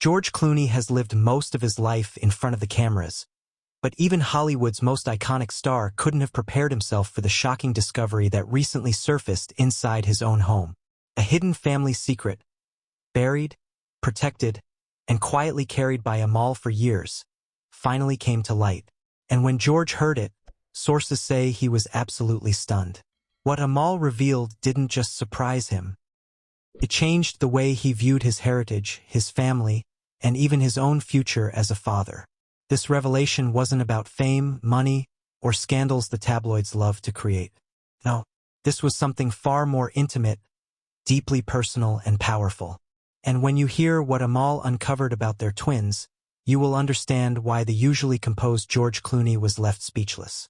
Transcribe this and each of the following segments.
George Clooney has lived most of his life in front of the cameras, but even Hollywood's most iconic star couldn't have prepared himself for the shocking discovery that recently surfaced inside his own home. A hidden family secret, buried, protected, and quietly carried by Amal for years, finally came to light. And when George heard it, sources say he was absolutely stunned. What Amal revealed didn't just surprise him. It changed the way he viewed his heritage, his family, and even his own future as a father. This revelation wasn't about fame, money, or scandals the tabloids love to create. No, this was something far more intimate, deeply personal and powerful. And when you hear what Amal uncovered about their twins, you will understand why the usually composed George Clooney was left speechless.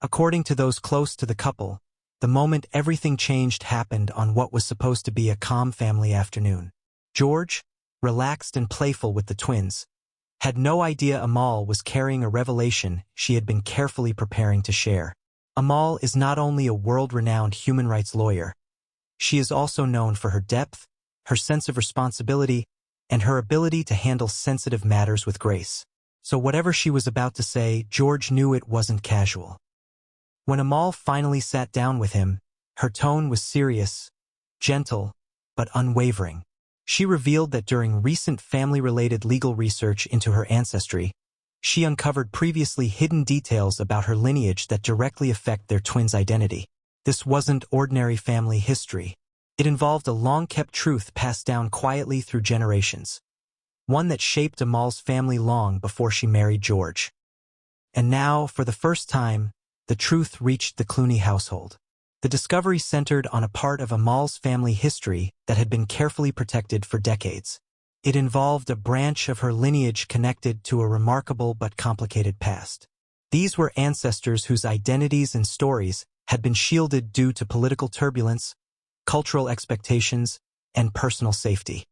According to those close to the couple, the moment everything changed happened on what was supposed to be a calm family afternoon. George, relaxed and playful with the twins, had no idea Amal was carrying a revelation she had been carefully preparing to share. Amal is not only a world-renowned human rights lawyer, she is also known for her depth, her sense of responsibility, and her ability to handle sensitive matters with grace. So whatever she was about to say, George knew it wasn't casual. When Amal finally sat down with him, her tone was serious, gentle, but unwavering. She revealed that during recent family-related legal research into her ancestry, she uncovered previously hidden details about her lineage that directly affect their twins' identity. This wasn't ordinary family history. It involved a long-kept truth passed down quietly through generations, one that shaped Amal's family long before she married George. And now, for the first time, the truth reached the Clooney household. The discovery centered on a part of Amal's family history that had been carefully protected for decades. It involved a branch of her lineage connected to a remarkable but complicated past. These were ancestors whose identities and stories had been shielded due to political turbulence, cultural expectations, and personal safety.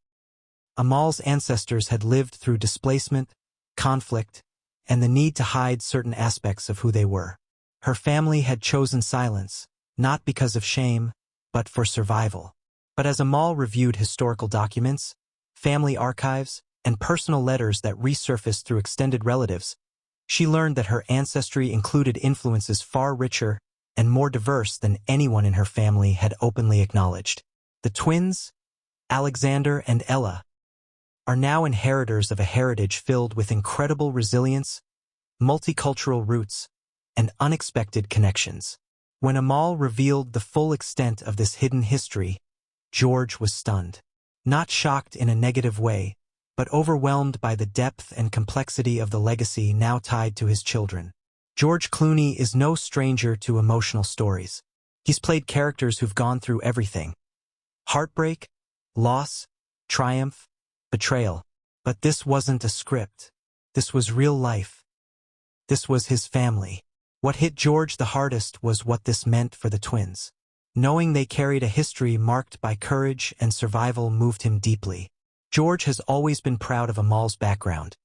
Amal's ancestors had lived through displacement, conflict, and the need to hide certain aspects of who they were. Her family had chosen silence, not because of shame, but for survival. But as Amal reviewed historical documents, family archives, and personal letters that resurfaced through extended relatives, she learned that her ancestry included influences far richer and more diverse than anyone in her family had openly acknowledged. The twins, Alexander and Ella, are now inheritors of a heritage filled with incredible resilience, multicultural roots, and unexpected connections. When Amal revealed the full extent of this hidden history, George was stunned. Not shocked in a negative way, but overwhelmed by the depth and complexity of the legacy now tied to his children. George Clooney is no stranger to emotional stories. He's played characters who've gone through everything: heartbreak, loss, triumph, betrayal. But this wasn't a script. This was real life. This was his family. What hit George the hardest was what this meant for the twins. Knowing they carried a history marked by courage and survival moved him deeply. George has always been proud of Amal's background.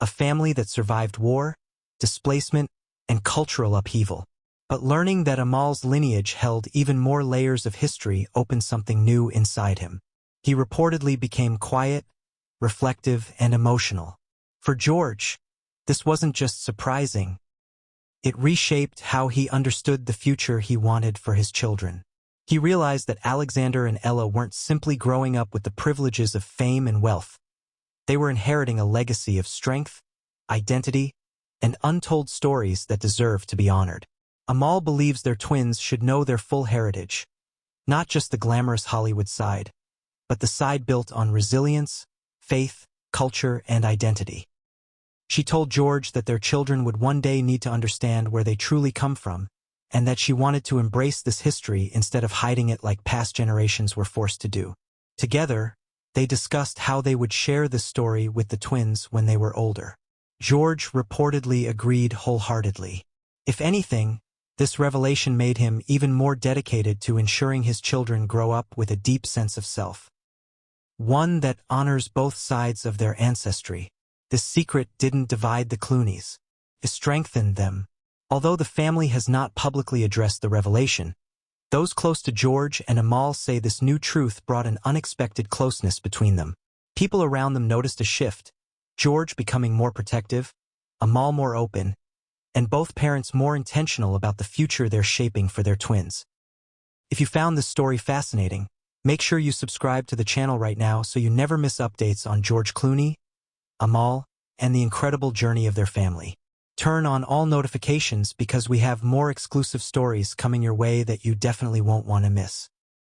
A family that survived war, displacement, and cultural upheaval. But learning that Amal's lineage held even more layers of history opened something new inside him. He reportedly became quiet, reflective, and emotional. For George, this wasn't just surprising. It reshaped how he understood the future he wanted for his children. He realized that Alexander and Ella weren't simply growing up with the privileges of fame and wealth. They were inheriting a legacy of strength, identity, and untold stories that deserve to be honored. Amal believes their twins should know their full heritage, not just the glamorous Hollywood side, but the side built on resilience, faith, culture, and identity. She told George that their children would one day need to understand where they truly come from, and that she wanted to embrace this history instead of hiding it like past generations were forced to do. Together, they discussed how they would share this story with the twins when they were older. George reportedly agreed wholeheartedly. If anything, this revelation made him even more dedicated to ensuring his children grow up with a deep sense of self. One that honors both sides of their ancestry. This secret didn't divide the Clooneys. It strengthened them. Although the family has not publicly addressed the revelation, those close to George and Amal say this new truth brought an unexpected closeness between them. People around them noticed a shift, George becoming more protective, Amal more open, and both parents more intentional about the future they're shaping for their twins. If you found this story fascinating, make sure you subscribe to the channel right now so you never miss updates on George Clooney, Amal, and the incredible journey of their family. Turn on all notifications because we have more exclusive stories coming your way that you definitely won't want to miss.